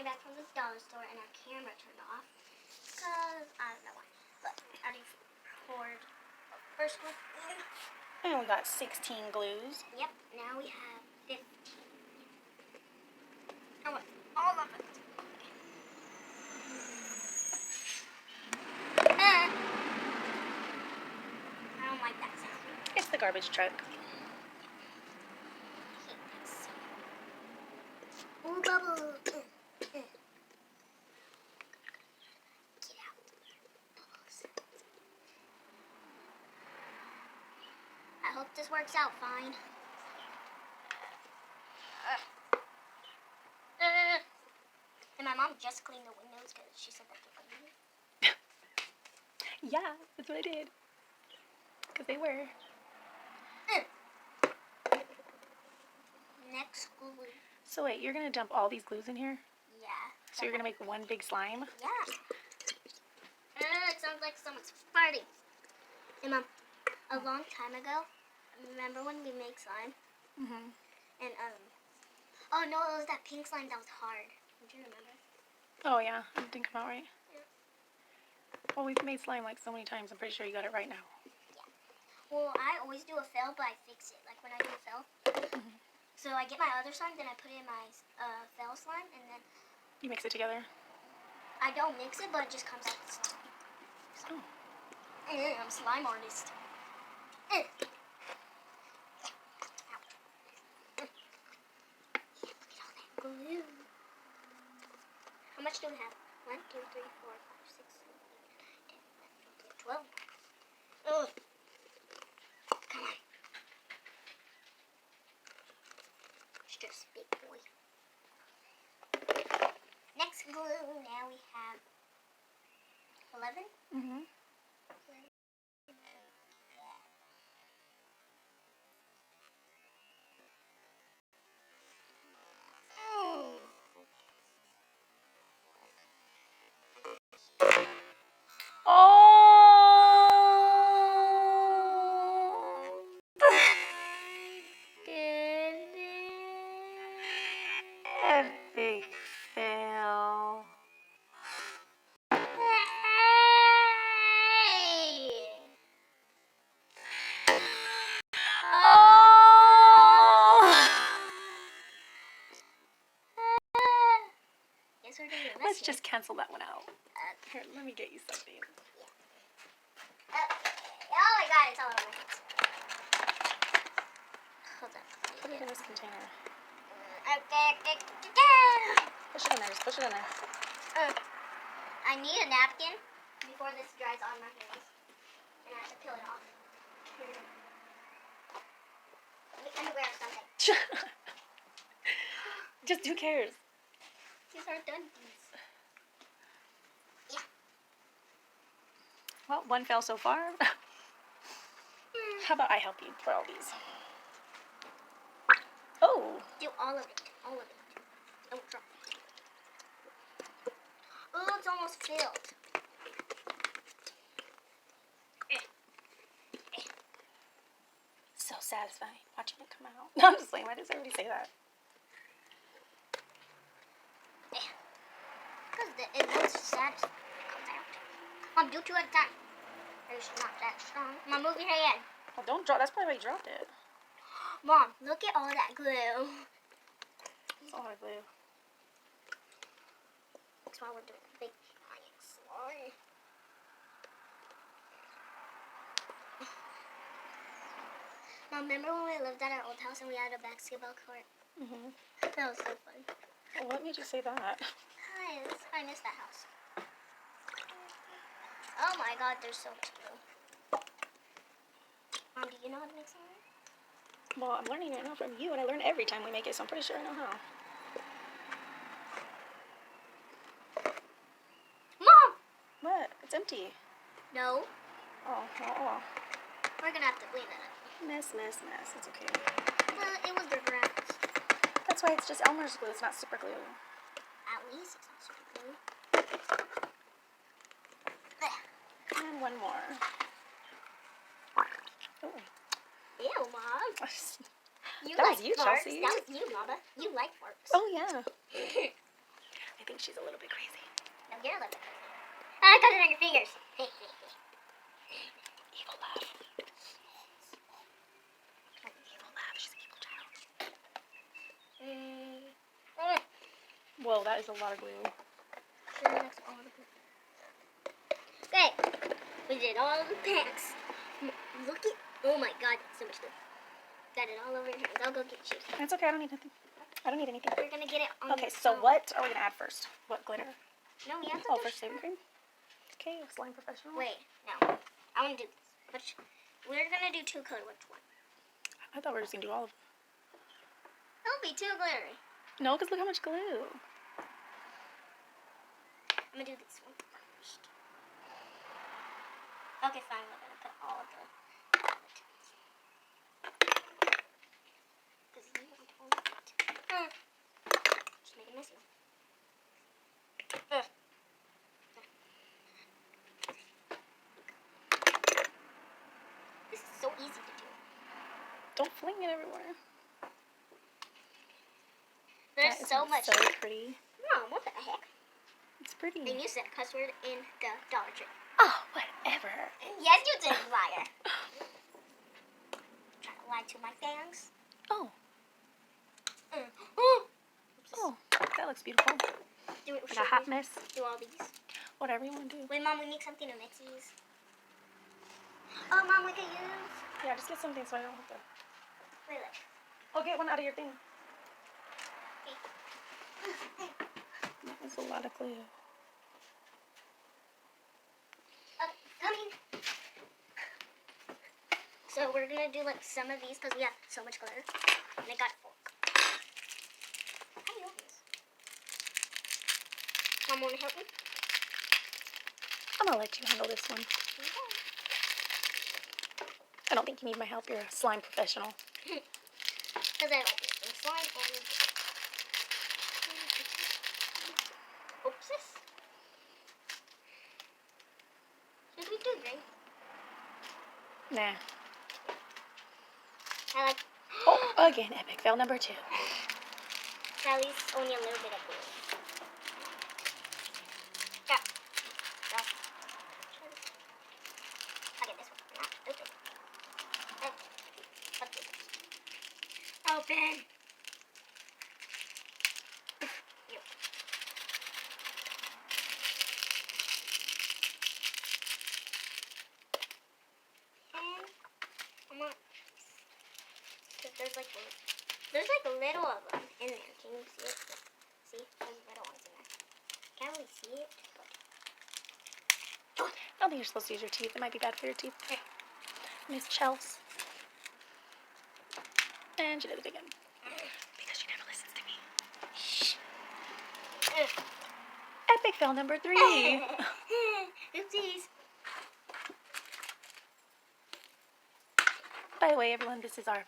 came back from the dollar store and our camera turned off. Because, I don't know why. But I already poured first one. And we got 16 glues. Yep, now we have 15. I want all of it. I don't like that sound. It's the garbage truck. Ooh, bubble. Get out. Bubbles. I hope this works out fine. And my mom just cleaned the windows because she said that they're ugly. Yeah, that's what I did. Because they were. Next glue. So wait, you're going to dump all these glues in here? Yeah. So you're going to make one big slime? Yeah. It sounds like someone's farting. And Mom, a long time ago, remember when we made slime? Mm-hmm. And, oh no, it was that pink slime that was hard. Do you remember? Oh yeah, it didn't come out right. Yeah. Well, we've made slime like so many times. I'm pretty sure you got it right now. Yeah. Well, I always do a fill, but I fix it. Like when I do a fill. Mm-hmm. So I get my other slime, then I put it in my fill slime, and then You mix it together? I don't mix it, but it just comes out with slime. So, I'm a slime artist. Glue. How much do we have? 1, 2, 3, 4, 5, 6, 7, 8, 9, 10, 11, 12. Ugh. Come on. It's just big boy. Next glue, now we have 11. Mm-hmm. Oh! Epic fail. Oh! Yes, we're doing Let's just cancel that one out. Here, let me get you something. Oh my god, it's all over my hands. Hold on. Put it in this container. Okay. Push it in there. Just push it in there. I need a napkin before this dries on my hands. And I have to peel it off. Let me wear something. Just who cares? These are done. Yeah. Well, one fell so far. How about I help you pour all these? Oh! Do all of it. All of it. Don't drop it. Oh, it's almost filled. So satisfying watching it come out. No, I'm just saying, why does everybody say that? Because it looks satisfying. Comes out. Mom, do 2 at a time. It's not that strong. Mom, move your hand. Well, don't drop. That's probably why you dropped it. Mom, look at all that glue. That's all I glue. That's why we're doing big giant slime. Mom, remember when we lived at our old house and we had a basketball court? Mm-hmm. That was so fun. Well, what made you say that? I miss that house. Oh my god, there's so much glue. Mom, do you know how to make slime? Well, I'm learning it now from you, and I learn every time we make it, so I'm pretty sure I know how. Mom! What? It's empty. No. Oh, well. We're gonna have to clean it up. Mess. It's okay. It was the grass. That's why it's just Elmer's glue. It's not super glue. At least it's not super glue. And one more. Oh. Ew, Mom. That was you, farts. Chelsea. That was you, Mama. You like farts. Oh, yeah. I think You're a little bit. I got it on your fingers. Evil laugh. Evil laugh. She's an evil child. Whoa, that is a lot of glue. Okay, we did all the packs. Look at, oh my god, so much glue. Got it all over your hands. I'll go get shoes. It's okay, I don't need nothing. I don't need anything. We're gonna get it on Okay, your so phone. what are we gonna add first? What glitter? No, we have to Oh, do first shaving cream? Okay, slime professional. Wait, no. I wanna do this. We're gonna do two color. Which one? I thought we were just gonna do all of them. It'll be too glittery. No, because look how much glue. I'm gonna do this one first. Okay, fine. We're gonna put all of the tins. Because you want all of it. Just make it messy. This is so easy to do. Don't fling it everywhere. There's That is so much. So pretty. No, what the heck? It's pretty. And you said cuss word in the Dollar Tree. Oh, whatever. Yes, you did, liar. Trying to lie to my fans. Oh, Oh, oh, that looks beautiful. do it. Like a hot mess. Do all these. Whatever you want to do. Wait, Mom, we need something to mix these. Oh, Mom, we can use. Yeah, just get something so I don't have to. Wait, look. Oh, get one out of your thing. That's a lot of glue. Coming. So we're gonna do like some of these because we have so much glitter. And I got a fork. How do you open this? Mom, wanna help me? I'm gonna let you handle this one. I don't think you need my help. You're a slime professional. Because I don't need some slime and oopsies. Should we do green? Nah. I like. Oh, again, epic fail number 2. At least only a little bit of blue. Yeah. Go. I'll get this one. Not open. Oh. What's this? Open. You. And I'm gonna. Cause there's like a little of them in there. Can you see it? See? There's little ones in there. Can't really see it, but I don't think you're supposed to use your teeth. It might be bad for your teeth. Miss Chels. And she did it again. Because she never listens to me. shh. Epic fail number 3. Oopsies. By the way, everyone, this is our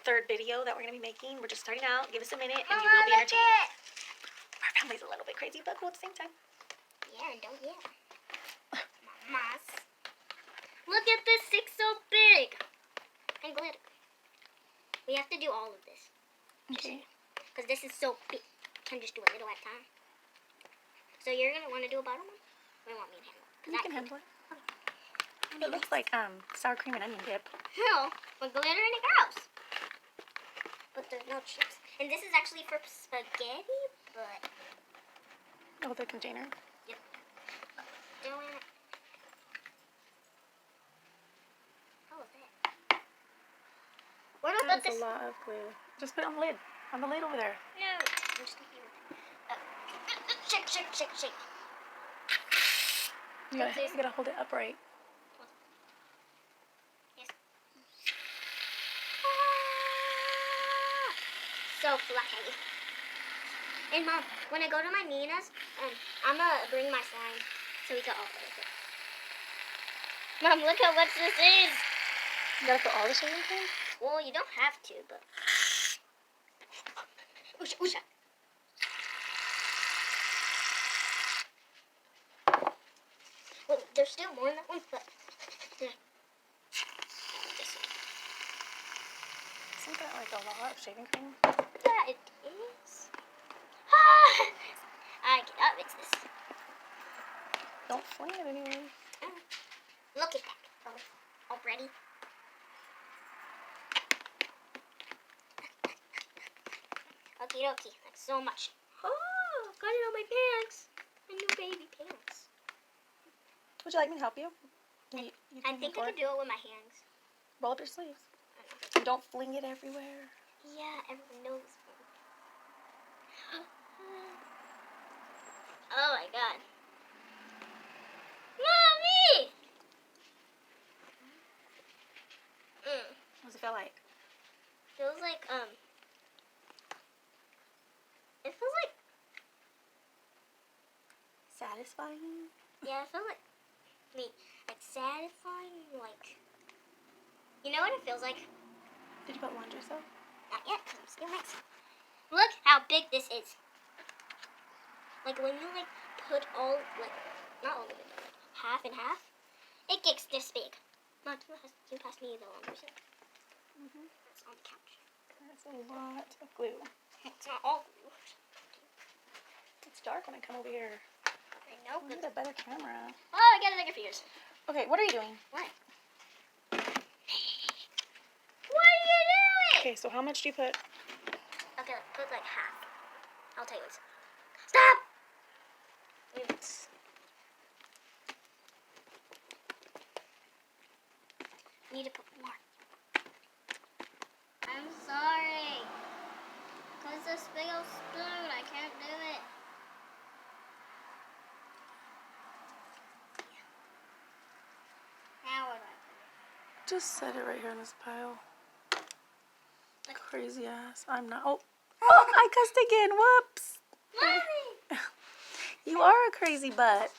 third video that we're gonna be making. We're just starting out. Give us a minute, and you Mama, will be look entertained. it. Our family's a little bit crazy, but cool at the same time. Yeah, don't yeah. Mamas. Look at this, it's so big. And glitter. We have to do all of this. Okay. Because this is so big. Can just do a little at a time. So you're going to want to do a bottom one? Or you want me to handle it? 'Cause You I can think- handle it. It looks like sour cream and onion dip. No, with glitter in it, gross. But there's no chips. And this is actually for spaghetti, but Oh, the container. doing it. How was that? Where do I That put is this? a lot of glue. Just put it on the lid. On the lid over there. No, I'm just thinking. Shake, shake, shake, shake. You gotta hold it upright. Yes. So fluffy. And Mom, when I go to my Nina's, I'm gonna bring my slime so we can all play with it. Mom, look how much this is. You gotta put all the shaving cream? Well, you don't have to, but. Oosha, oosha. Well, there's still more in that one, but. Yeah. This one. Isn't that like a lot of shaving cream? Yeah, it is. Ah! I cannot mix this. Don't fling it anywhere. Look at that. Already. Okie dokie. That's so much. Oh, got it on my pants. My new baby pants. Would you like me to help you? You I can think go I for could do it with my hands. Roll up your sleeves. I don't know. And don't fling it everywhere. Yeah, everyone knows. Oh my god. Mommy! What does it feel like? Feels like, it feels like, Satisfying? yeah, it feels like, like satisfying, like, you know what it feels like? Did you put laundry soap? Not yet, because I'm still mixing. Look how big this is. Like, when you, like, put all, like, not all of it, but, like, half and half, it gets this big. Not you pass me the laundry soap. It's on the couch. That's a lot of glue. It's not all glue. It's dark when I come over here. I know, I but... need a better camera. Oh, I got a bigger fuse. Okay, what are you doing? What? What are you doing? Okay, so how much do you put? Okay, put like half. I'll tell you what's... Stop! Oops. Need to put more. I'm sorry. Cause this big old spoon, I can't do it. Now what do I put? Just set it right here in this pile. Like, Crazy ass. I'm not. Oh, I cussed again. Whoops. Mommy! You are a crazy butt.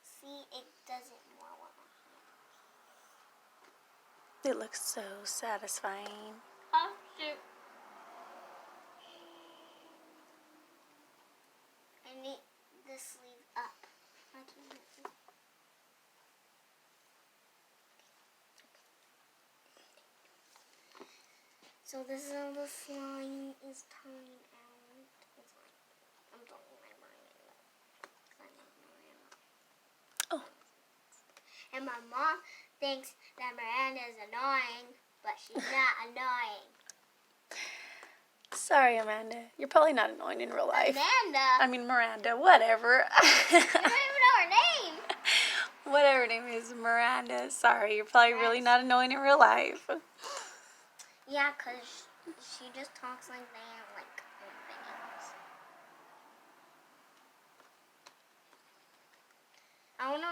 See, it doesn't more want It looks so satisfying. Oh, shoot. I need the sleeve up. I can't. So this is how the slime is turning out. It's like, I'm throwing my Miranda. I love Miranda. Oh. And my mom thinks that Miranda is annoying, but she's not annoying. Sorry, Amanda. You're probably not annoying in real life. Amanda? I mean, Miranda. Whatever. You don't even know her name. Whatever her name is, Miranda. Sorry, you're probably really not annoying in real life. Yeah, because she just talks like that, like things. I want to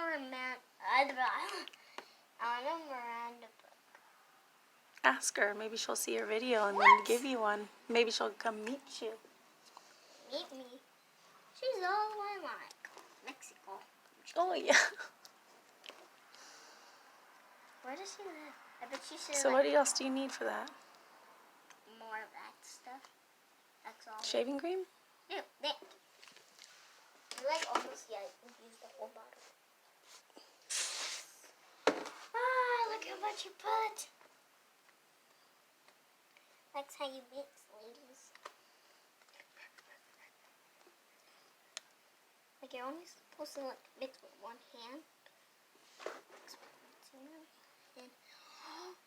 Miranda book. Ask her. Maybe she'll see your video and then give you one. Maybe she'll come meet you. Meet me. She's all the way like Mexico. Oh, yeah. Where does she live? I bet she should So what else do you need for that? more of that stuff. That's all. Shaving cream? No, that. Like almost, yeah, use the whole bottle. Ah, look how much you put. That's how you mix, ladies. Like you're only supposed to like mix with one hand. And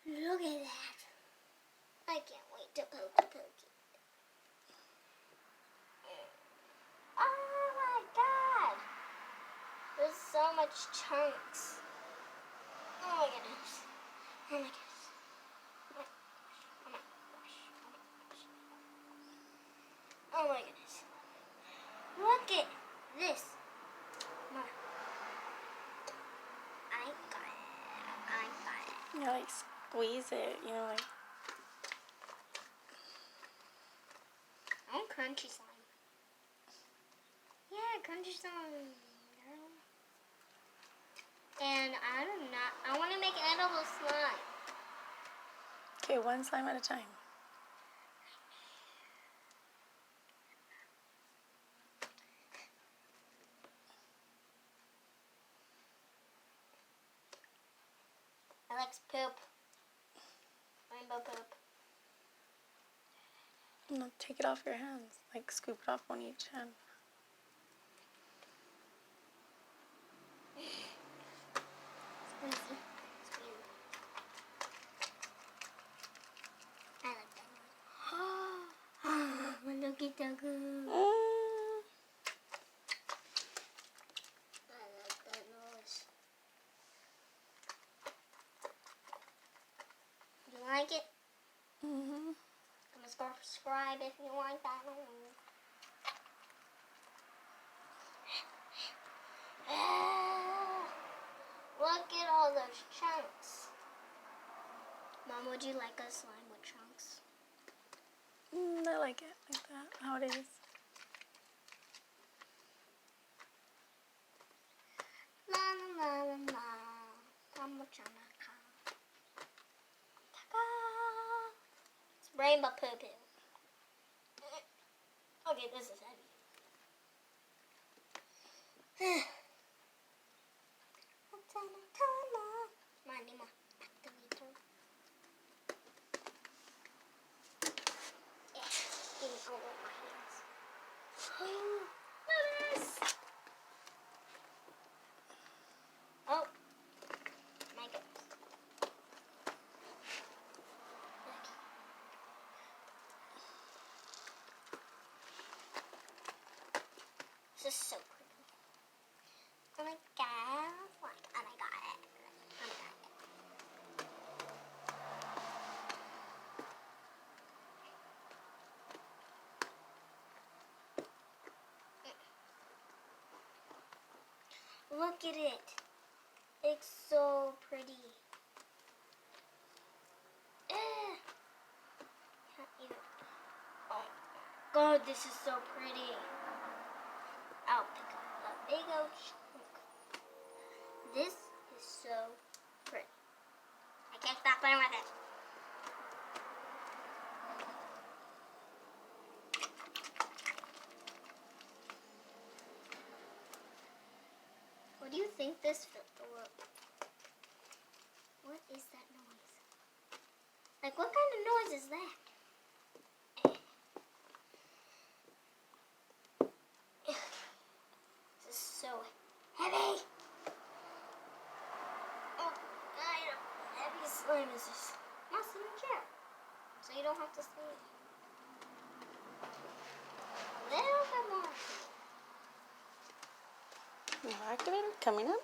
look at that. I can't wait to poke it. Oh my god. There's so much chunks. Oh my goodness. Oh my goodness. Oh my gosh. Oh my goodness. Look at this. Mom. I got it. You like squeeze it, you know, like. I want crunchy slime. Yeah, crunchy slime, girl. And I want to make edible slime. Okay, one slime at a time. Alex poop. Rainbow poop. No, take it off your hands. Like, scoop it off on each hand. Let me see. It's weird. I like that noise. Look at the goo. I like that noise. You like it? Mm-hmm. Subscribe if you like that noise. Look at all those chunks. Mom, would you like a slime with chunks? I like it like that, how it is. La la la la la. Tamachanaka. Taka. It's rainbow poo-poo. Okay, this is heavy. Come on, Nemo. Activator. Yeah, getting all over my hands. Notice. Oh, my goodness. Look. This is so pretty. Oh my god. Like, oh my god. Oh my god. Look at it. It's so pretty. Can't even. Oh my god, this is so pretty. I'll pick up a big old chunk. This is so pretty. I can't stop playing with it. What do you think this What is that noise? Like, what kind of noise is that? This is so heavy. Oh, kind of heavy slime is this? Must sit in a chair, so you don't have to sleep. A little bit more. Activator coming up.